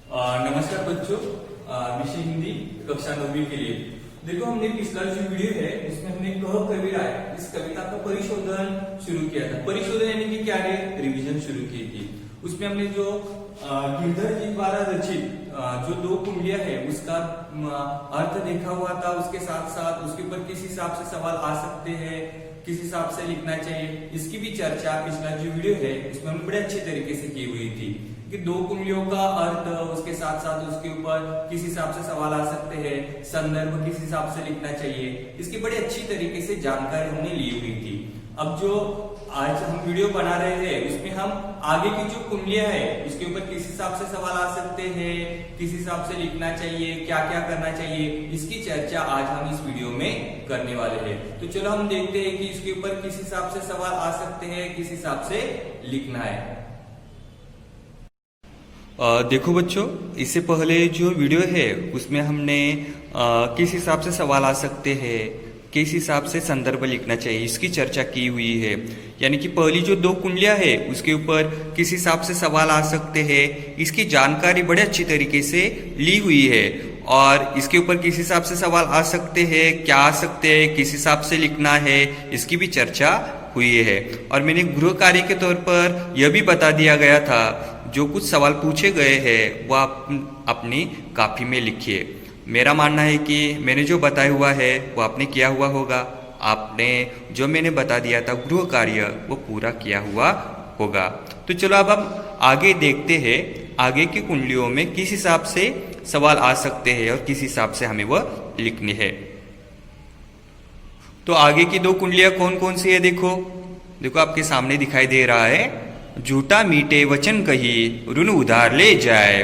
नमस्कार बच्चों। विषय हिंदी कक्षा 9वीं के लिए देखो, हमने पिछला जो वीडियो है उसमें हमने कह कबीरा है इस कविता का परिशोधन शुरू किया था। परिशोधन यानी कि क्या है, रिवीजन शुरू की थी। उसमें हमने जो गिरधर जी द्वारा रचित जो दो कुंडलियां है उसका अर्थ देखा हुआ था। उसके साथ साथ उसके ऊपर किस हिसाब से सवाल आ सकते हैं, किस हिसाब से लिखना चाहिए, इसकी भी चर्चा पिछला जो वीडियो है उसमें हमने बड़े अच्छे तरीके से की हुई थी कि दो कुंडलियों का अर्थ, उसके साथ साथ उसके ऊपर किस हिसाब से सवाल आ सकते हैं, संदर्भ किस हिसाब से लिखना चाहिए, इसकी बड़ी अच्छी तरीके से जानकारी हमने ली हुई थी। अब जो आज हम वीडियो बना रहे हैं उसमें हम आगे की जो कुंडलियां है उसके ऊपर किस हिसाब से सवाल आ सकते हैं, किस हिसाब से लिखना चाहिए, क्या क्या करना चाहिए, इसकी चर्चा आज हम इस वीडियो में करने वाले हैं। तो चलो हम देखते हैं कि इसके ऊपर किस हिसाब से सवाल आ सकते हैं, किस हिसाब से लिखना है। देखो बच्चों, इससे पहले जो वीडियो है उसमें हमने किस हिसाब से सवाल आ सकते हैं, किस हिसाब से संदर्भ लिखना चाहिए, इसकी चर्चा की हुई है। यानी कि पहली जो दो कुंडलियां है उसके ऊपर किस हिसाब से सवाल आ सकते हैं, इसकी जानकारी बड़े अच्छी तरीके से ली हुई है। और इसके ऊपर किस हिसाब से सवाल आ सकते हैं, क्या आ सकते हैं, किस हिसाब से लिखना है, इसकी भी चर्चा हुई है। और मैंने गृह कार्य के तौर पर यह भी बता दिया गया था, जो कुछ सवाल पूछे गए हैं वह आप अपनी कॉपी में लिखिए। मेरा मानना है कि मैंने जो बताया हुआ है वो आपने किया हुआ होगा। आपने जो मैंने बता दिया था गृह कार्य वो पूरा किया हुआ होगा। तो चलो अब हम आगे देखते हैं आगे की कुंडलियों में किस हिसाब से सवाल आ सकते हैं और किस हिसाब से हमें वह लिखनी है। तो आगे की दो कुंडलियां कौन कौन सी है, देखो देखो आपके सामने दिखाई दे रहा है। झूठा मीठे वचन कही ऋण उधार ले जाए,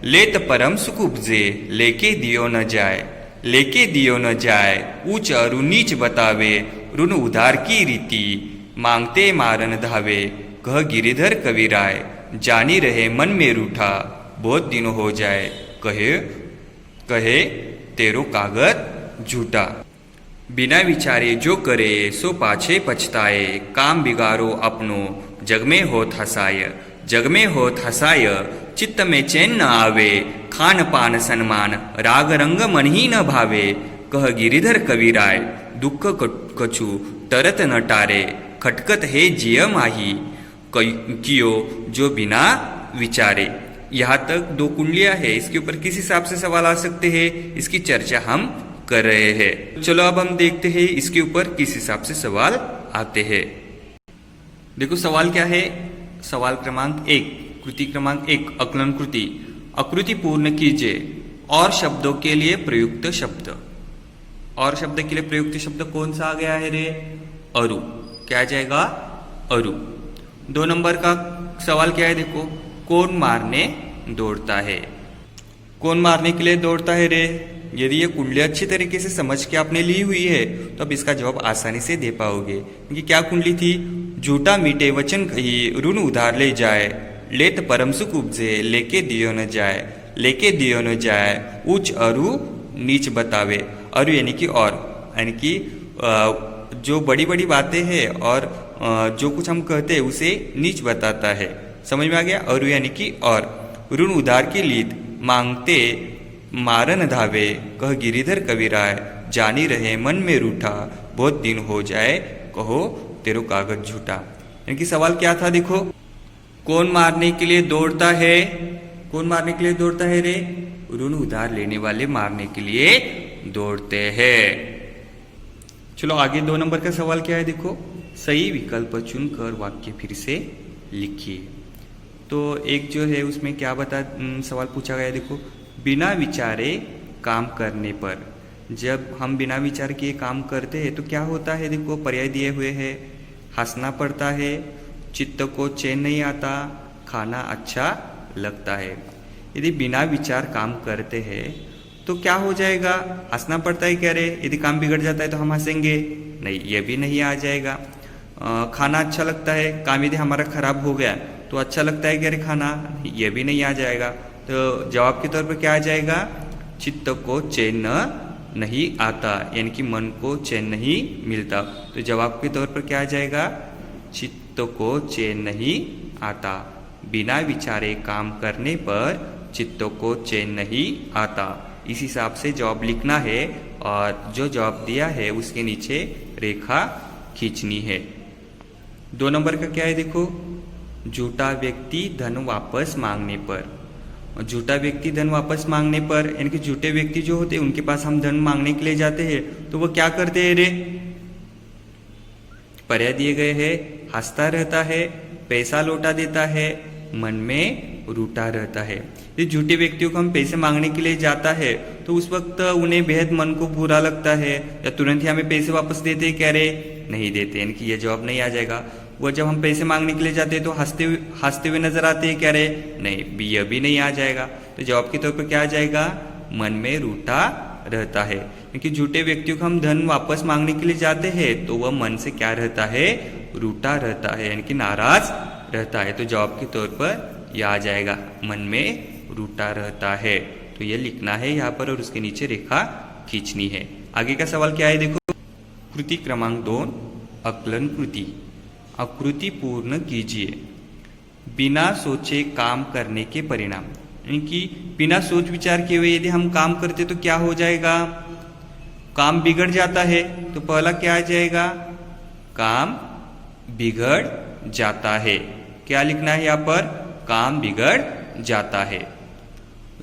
लेत परम सुख उपजे लेके दियो न जाए, लेके दियो न जाए ऊंच अरु नीच बतावे, ऋण उधार की रीति मांगते मारन धावे, कह गिरिधर कविराय जानी रहे मन में रूठा, बहुत दिन हो जाए कहे कहे तेरो कागज झूठा। बिना विचारे जो करे सो पाछे पछताए, काम बिगाड़ो अपनो जग में होत हसाय, जग में होत हसाय चित्त में चैन न आवे, खान पान सन्मान राग रंग मन ही न भावे, कह गिरिधर कविराय दुख कछु तरत न टारे, खटकत है जिय माही कियो जो बिना विचारे। यहाँ तक दो कुंडलियां है, इसके ऊपर किस हिसाब से सवाल आ सकते हैं इसकी चर्चा हम कर रहे हैं। चलो अब हम देखते हैं इसके ऊपर किस हिसाब से सवाल आते हैं। देखो सवाल क्या है, सवाल क्रमांक 1, कृति क्रमांक 1, आकलन कृति। आकृति पूर्ण कीजिए। और शब्दों के लिए प्रयुक्त शब्द। और शब्द के लिए प्रयुक्त शब्द कौन सा आ गया है रे? अरु। क्या आ जाएगा? अरु। 2 नंबर का सवाल क्या है, देखो, कौन मारने दौड़ता है। कौन मारने के लिए दौड़ता है रे? यदि ये कुंडली अच्छी तरीके से समझ के आपने ली हुई है तो अब इसका जवाब आसानी से दे पाओगे। क्योंकि क्या कुंडली थी? झूठा मीठे वचन कही ऋण उधार ले जाए, लेत परम सुख उपजे लेके दियो न जाए, लेके दियो न जाए उच्च अरु नीच बतावे। अरु यानी कि और, यानी कि जो बड़ी बड़ी बातें हैं और जो कुछ हम कहते हैं उसे नीच बताता है। समझ में आ गया? अरु यानी कि और। ऋण उधार की लीद मांगते मारन धावे, कह गिरिधर कविराय जानी रहे मन में रूठा, बहुत दिन हो जाए कहो तेरो कागज झूठा। यानी कि सवाल क्या था, देखो, कौन मारने के लिए दौड़ता है? कौन मारने के लिए दौड़ता है रे? ऋण उधार लेने वाले मारने के लिए दौड़ते हैं। चलो आगे 2 नंबर का सवाल क्या है, देखो, सही विकल्प चुनकर वाक्य फिर से लिखिए। तो एक जो है उसमें क्या सवाल पूछा गया, देखो, बिना विचारे काम करने पर। जब हम बिना विचार किए काम करते हैं तो क्या होता है, देखो पर्याय दिए हुए हैं। हंसना पड़ता है, चित्त को चैन नहीं आता, खाना अच्छा लगता है। यदि बिना विचार काम करते हैं तो क्या हो जाएगा? हंसना पड़ता है क्या रे? यदि काम बिगड़ जाता है तो हम हंसेंगे नहीं, ये भी नहीं आ जाएगा। खाना अच्छा लगता है, काम यदि हमारा खराब हो गया तो अच्छा लगता है क्या रे खाना? ये भी नहीं आ जाएगा। तो जवाब के तौर पर क्या आ जाएगा? चित्त को चैन नहीं आता, यानी कि मन को चैन नहीं मिलता। तो जवाब के तौर पर क्या आ जाएगा? चित्त को चैन नहीं आता। बिना विचारे काम करने पर चित्त को चैन नहीं आता। इस हिसाब से जवाब लिखना है और जो जवाब दिया है उसके नीचे रेखा खींचनी है। 2 नंबर का क्या है देखो, झूठा व्यक्ति धन वापस मांगने पर। झूठा व्यक्ति धन वापस मांगने पर यानी कि झूठे व्यक्ति जो होते हैं उनके पास हम धन मांगने के लिए जाते हैं तो वो क्या करते हैं रे, पर्याय दिए गए हैं, हंसता रहता है, पैसा लौटा देता है, मन में रूठा रहता है। ये झूठे व्यक्तियों को हम पैसे मांगने के लिए जाता है तो उस वक्त उन्हें बेहद मन को बुरा लगता है या तुरंत ही हमें पैसे वापस देते हैं क्या रे, नहीं देते, यानी कि ये जवाब नहीं आ जाएगा। वो जब हम पैसे मांगने के लिए जाते हैं तो हंसते हुए नजर आते हैं क्या रे, नहीं, यह भी नहीं आ जाएगा। तो जवाब के तौर पर क्या आ जाएगा, मन में रूठा रहता है। क्योंकि झूठे व्यक्तियों को हम धन वापस मांगने के लिए जाते हैं तो वह मन से क्या रहता है, रूठा रहता है, यानी कि नाराज रहता है। तो जवाब के तौर पर यह आ जाएगा, मन में रूठा रहता है। तो यह लिखना है यहाँ पर और उसके नीचे रेखा खींचनी है। आगे का सवाल क्या है देखो, कृति क्रमांक 2 आकलन कृति। आकृति पूर्ण कीजिए। बिना सोचे काम करने के परिणाम, यानी कि बिना सोच विचार किए हुए यदि हम काम करते तो क्या हो जाएगा, काम बिगड़ जाता है। तो पहला क्या आ जाएगा, काम बिगड़ जाता है। क्या लिखना है यहाँ पर, काम बिगड़ जाता है।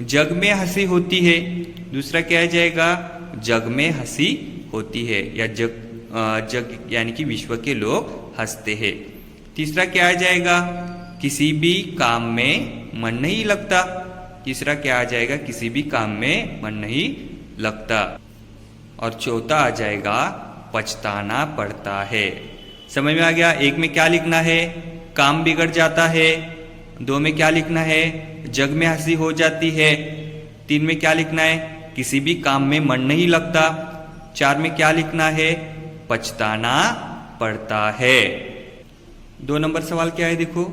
जग में हंसी होती है, दूसरा क्या आ जाएगा, जग में हंसी होती है या जग यानी कि विश्व के लोग हंसते हैं। तीसरा क्या आ जाएगा, किसी भी काम में मन नहीं लगता। तीसरा क्या आ जाएगा, किसी भी काम में मन नहीं लगता। और चौथा आ जाएगा, पछताना पड़ता है। समझ में आ गया। 1 में क्या लिखना है, काम बिगड़ जाता है। 2 में क्या लिखना है, जग में हंसी हो जाती है। 3 में क्या लिखना है, किसी भी काम में मन नहीं लगता। 4 में क्या लिखना है, पछताना पड़ता है। 2 नंबर सवाल क्या है देखो,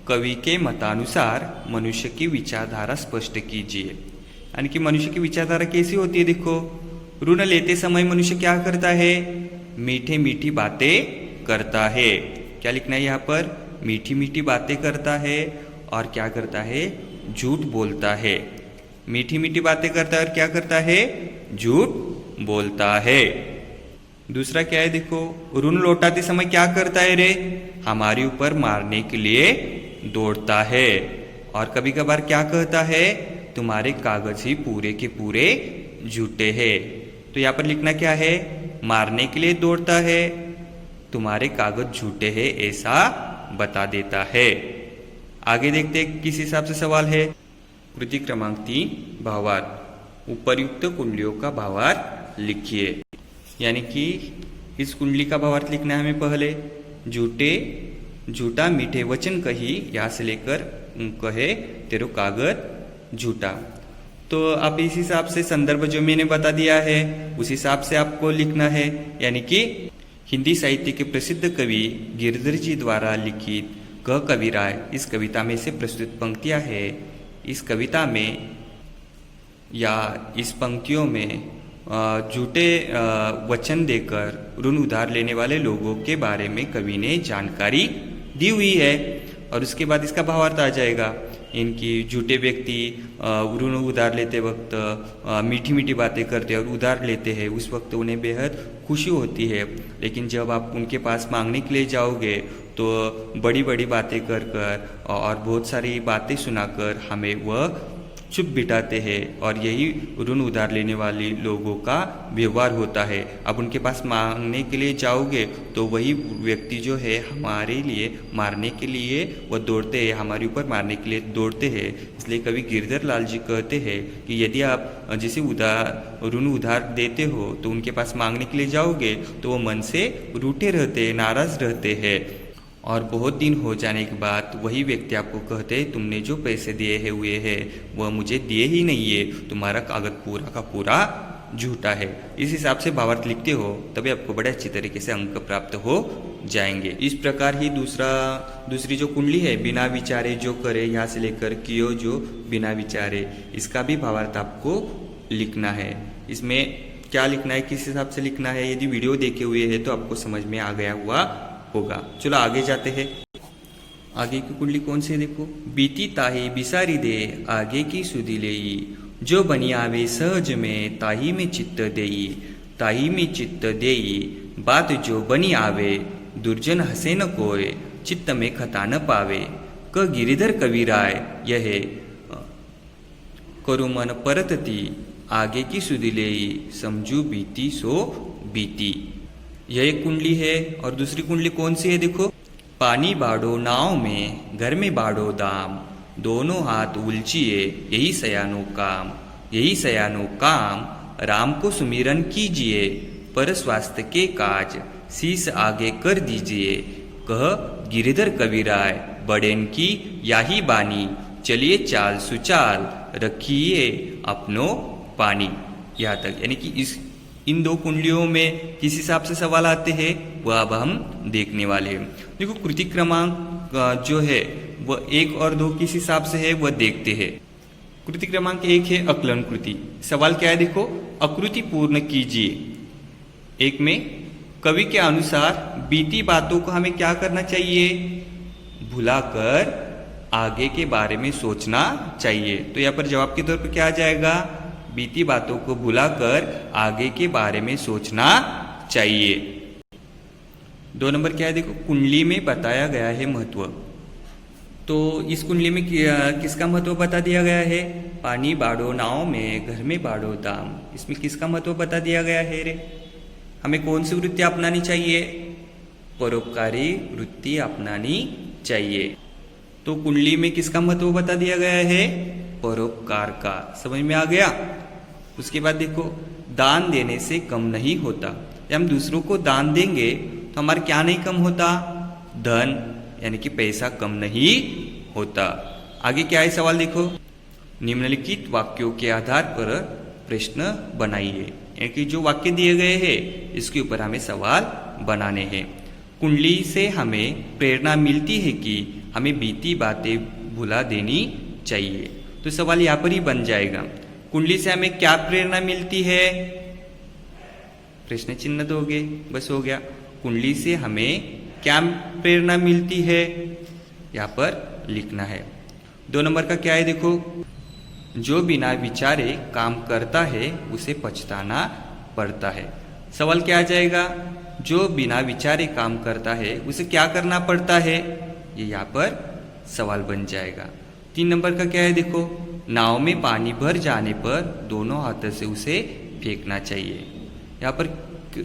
कवि के मतानुसार मनुष्य की विचारधारा स्पष्ट कीजिए। यानी कि मनुष्य की विचारधारा कैसी होती है देखो, ऋण लेते समय मनुष्य क्या करता है, मीठे मीठी बातें करता है। क्या लिखना है यहाँ पर, मीठी मीठी बातें करता है और क्या करता है, झूठ बोलता है। मीठी मीठी बातें करता है और क्या करता है, झूठ बोलता है। दूसरा क्या है देखो, ऋण लौटाते समय क्या करता है रे, हमारे ऊपर मारने के लिए दौड़ता है। और कभी कभार क्या कहता है, तुम्हारे कागज ही पूरे के पूरे झूठे हैं। तो यहाँ पर लिखना क्या है, मारने के लिए दौड़ता है, तुम्हारे कागज झूठे हैं ऐसा बता देता है। आगे देखते हैं किस हिसाब से सवाल है। कृति क्रमांक 3 भावार्थ। उपर्युक्त कुंडलियों का भावार्थ लिखिए। यानी कि इस कुंडली का भावार्थ लिखना है हमें पहले। झूठा मीठे वचन कही, यहाँ से लेकर कहे तेरो कागज झूठा। तो आप इस हिसाब से संदर्भ जो मैंने बता दिया है उस हिसाब से आपको लिखना है। यानी कि हिंदी साहित्य के प्रसिद्ध कवि गिरधर जी द्वारा लिखित क कविराय, इस कविता में से प्रस्तुत पंक्तियां है। इस कविता में या इस पंक्तियों में झूठे वचन देकर ऋण उधार लेने वाले लोगों के बारे में कवि ने जानकारी दी हुई है। और उसके बाद इसका भावार्थ आ जाएगा। इनकी झूठे व्यक्ति ऋण उधार लेते वक्त मीठी मीठी बातें करते हैं और उधार लेते हैं, उस वक्त उन्हें बेहद खुशी होती है। लेकिन जब आप उनके पास मांगने के लिए जाओगे तो बड़ी बड़ी बातें कर कर और बहुत सारी बातें सुनाकर हमें वह चुप बिठाते हैं। और यही ऋण उधार लेने वाले लोगों का व्यवहार होता है। अब उनके पास मांगने के लिए जाओगे तो वही व्यक्ति जो है हमारे लिए मारने के लिए वह दौड़ते हैं, हमारे ऊपर मारने के लिए दौड़ते हैं। इसलिए कवि गिरधर लाल जी कहते हैं कि यदि आप जिसे ऋण उधार देते हो तो उनके पास मांगने के लिए जाओगे तो वो मन से रूठे रहते हैं, नाराज रहते हैं। और बहुत दिन हो जाने के बाद वही व्यक्ति आपको कहते हैं तुमने जो पैसे दिए हुए हैं वह मुझे दिए ही नहीं है, तुम्हारा कागज पूरा का पूरा झूठा है। इस हिसाब से भावार्थ लिखते हो तभी आपको बड़े अच्छी तरीके से अंक प्राप्त हो जाएंगे। इस प्रकार ही दूसरी जो कुंडली है बिना विचारे जो करे, यहाँ से लेकर कियो जो बिना विचारे, इसका भी भावार्थ आपको लिखना है। इसमें क्या लिखना है, किस हिसाब से लिखना है, यदि वीडियो देखे हुए है तो आपको समझ में आ गया हुआ होगा। चलो आगे जाते हैं। आगे की कुंडली कौन सी है देखो, बीती ताही बिसारी दे आगे की सुधी लेई, जो बनी आवे सहज में ताही में चित्त देई, ताही में चित्त देई, बात जो बनी आवे दुर्जन हसे न कोय, चित्त में खता न पावे, क गिरिधर कविराय यह करु मन परतती, आगे की सुधी लेई, समझू बीती सो बीती। यह एक कुंडली है। और दूसरी कुंडली कौन सी है देखो, पानी बाड़ो नाव में घर में बाड़ो दाम, दोनों हाथ उलझिए यही सयानो काम, यही सयानो काम, राम को सुमिरन कीजिए पर स्वास्थ्य के काज, शीस आगे कर दीजिए, कह गिरिधर कविराय बड़ेन की याही बानी, चलिए चाल सुचाल रखिए अपनो पानी। यहाँ तक, यानी कि इन दो कुंडलियों में किस हिसाब से सवाल आते हैं वह अब हम देखने वाले हैं। देखो कृति क्रमांक जो है वह 1 और 2 किस हिसाब से है वह देखते हैं। कृति क्रमांक 1 है अकलन कृति। सवाल क्या है देखो, आकृति पूर्ण कीजिए। 1 में कवि के अनुसार बीती बातों को हमें क्या करना चाहिए, भुलाकर आगे के बारे में सोचना चाहिए। तो यहाँ पर जवाब के तौर पर क्या आ जाएगा, बीती बातों को भुलाकर आगे के बारे में सोचना चाहिए। 2 नंबर क्या है देखो, कुंडली में बताया गया है महत्व। तो इस कुंडली में किसका महत्व बता दिया गया है, पानी बाड़ो नाव में घर में बाड़ो दाम, इसमें किसका महत्व बता दिया गया है रे। हमें कौन सी वृत्ति अपनानी चाहिए, परोपकारी वृत्ति अपनानी चाहिए। तो कुंडली में किसका महत्व बता दिया गया है, परोपकार का। समझ में आ गया। उसके बाद देखो, दान देने से कम नहीं होता। जब हम दूसरों को दान देंगे तो हमारा क्या नहीं कम होता, धन यानी कि पैसा कम नहीं होता। आगे क्या है सवाल देखो, निम्नलिखित वाक्यों के आधार पर प्रश्न बनाइए। यानी कि जो वाक्य दिए गए हैं इसके ऊपर हमें सवाल बनाने हैं। कुंडली से हमें प्रेरणा मिलती है कि हमें बीती बातें भुला देनी चाहिए। तो सवाल यहाँ पर ही बन जाएगा, कुंडली से हमें क्या प्रेरणा मिलती है, प्रश्न चिन्ह दोगे, बस हो गया। कुंडली से हमें क्या प्रेरणा मिलती है यहाँ पर लिखना है। 2 नंबर का क्या है देखो, जो बिना विचारे काम करता है उसे पछताना पड़ता है। सवाल क्या आ जाएगा, जो बिना विचारे काम करता है उसे क्या करना पड़ता है, ये यहाँ पर सवाल बन जाएगा। 3 नंबर का क्या है देखो, नाव में पानी भर जाने पर दोनों हाथों से उसे फेंकना चाहिए। यहाँ पर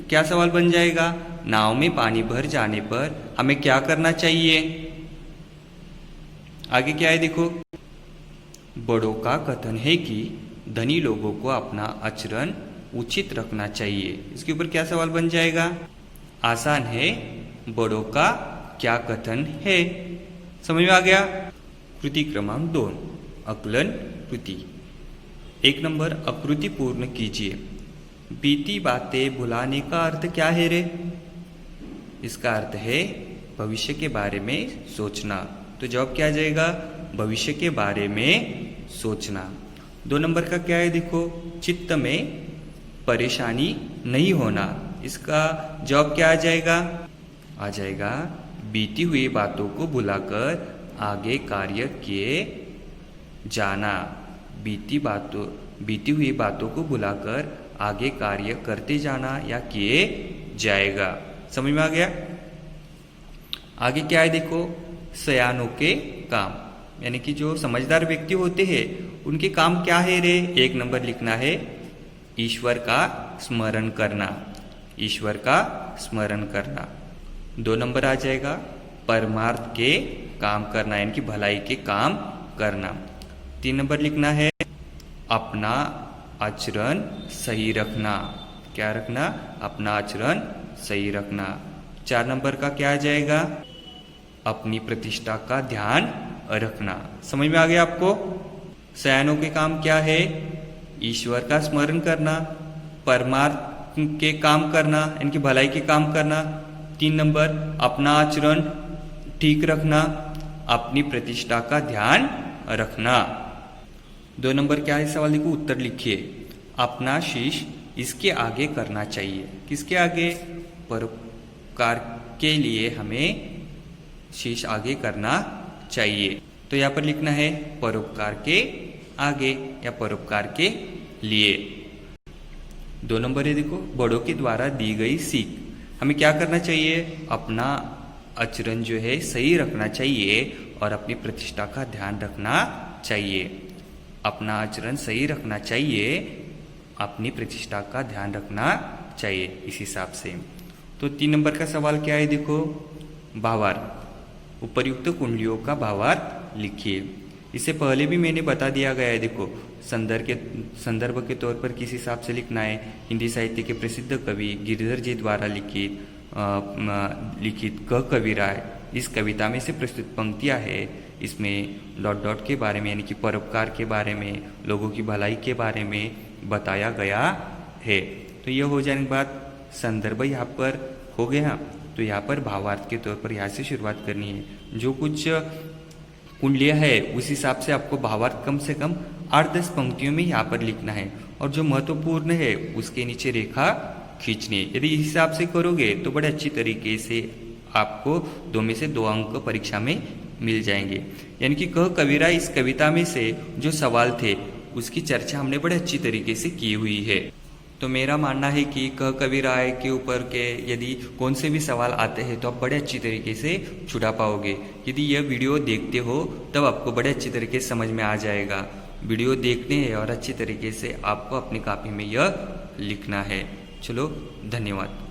क्या सवाल बन जाएगा, नाव में पानी भर जाने पर हमें क्या करना चाहिए। आगे क्या है देखो, बड़ों का कथन है कि धनी लोगों को अपना आचरण उचित रखना चाहिए। इसके ऊपर क्या सवाल बन जाएगा, आसान है, बड़ों का क्या कथन है। समझ में आ गया। कृति क्रमांक 2 आकलन कृति। 1 नंबर आकृति पूर्ण कीजिए। बीती बातें भुलाने का अर्थ क्या है रे, इसका अर्थ है भविष्य के बारे में सोचना। तो जवाब क्या आ जाएगा, भविष्य के बारे में सोचना। 2 नंबर का क्या है देखो, चित्त में परेशानी नहीं होना। इसका जवाब क्या आ जाएगा बीती हुई बातों को भुलाकर आगे कार्य किए जाना। बीती हुई बातों को भुलाकर आगे कार्य करते जाना या किए जाएगा। समझ में आ गया। आगे क्या है देखो, सयानों के काम, यानी कि जो समझदार व्यक्ति होते हैं उनके काम क्या है रे। 1 नंबर लिखना है ईश्वर का स्मरण करना, ईश्वर का स्मरण करना। 2 नंबर आ जाएगा परमार्थ के काम करना, यानी कि भलाई के काम करना। 3 नंबर लिखना है अपना आचरण सही रखना। क्या रखना, अपना आचरण सही रखना। 4 नंबर का क्या आ जाएगा, अपनी प्रतिष्ठा का ध्यान रखना। समझ में आ गया आपको। सयानों के काम क्या है, ईश्वर का स्मरण करना, परमार्थ के काम करना, इनकी भलाई के काम करना। 3 नंबर अपना आचरण ठीक रखना, अपनी प्रतिष्ठा का ध्यान रखना। 2 नंबर क्या है सवाल देखो, उत्तर लिखिए। अपना शीश इसके आगे करना चाहिए। किसके आगे, परोपकार के लिए हमें शीश आगे करना चाहिए। तो यहाँ पर लिखना है परोपकार के आगे या परोपकार के लिए। 2 नंबर है, देखो बड़ों के द्वारा दी गई सीख। हमें क्या करना चाहिए? अपना आचरण जो है सही रखना चाहिए और अपनी प्रतिष्ठा का ध्यान रखना चाहिए। अपना आचरण सही रखना चाहिए, अपनी प्रतिष्ठा का ध्यान रखना चाहिए इस हिसाब से। तो 3 नंबर का सवाल क्या है, देखो भावार्थ। उपर्युक्त कुंडलियों का भावार्थ लिखिए। इससे पहले भी मैंने बता दिया गया है, देखो संदर्भ के तौर पर किस हिसाब से लिखना है। हिंदी साहित्य के प्रसिद्ध कवि गिरिधर जी द्वारा लिखित क कविराय, इस कविता में से प्रस्तुत पंक्तियां है, इसमें डॉट डॉट के बारे में यानी कि परोपकार के बारे में, लोगों की भलाई के बारे में बताया गया है। तो यह हो जाने के बाद संदर्भ यहाँ पर हो गया। तो यहाँ पर भावार्थ के तौर पर यहाँ से शुरुआत करनी है। जो कुछ कुंडलियाँ है उस हिसाब से आपको भावार्थ कम से कम 8-10 पंक्तियों में यहाँ पर लिखना है और जो महत्वपूर्ण है उसके नीचे रेखा खींचनी है। यदि इस हिसाब से करोगे तो बड़े अच्छी तरीके से आपको 2 में से 2 अंक परीक्षा में मिल जाएंगे। यानी कि कह कविरा, इस कविता में से जो सवाल थे उसकी चर्चा हमने बड़े अच्छी तरीके से की हुई है। तो मेरा मानना है कि कह कविराय के ऊपर के यदि कौन से भी सवाल आते हैं तो आप बड़े अच्छी तरीके से छुड़ा पाओगे। यदि यह वीडियो देखते हो तब आपको बड़े अच्छी तरीके से समझ में आ जाएगा। वीडियो देखने है और अच्छी तरीके से आपको अपनी कॉपी में यह लिखना है। चलो, धन्यवाद।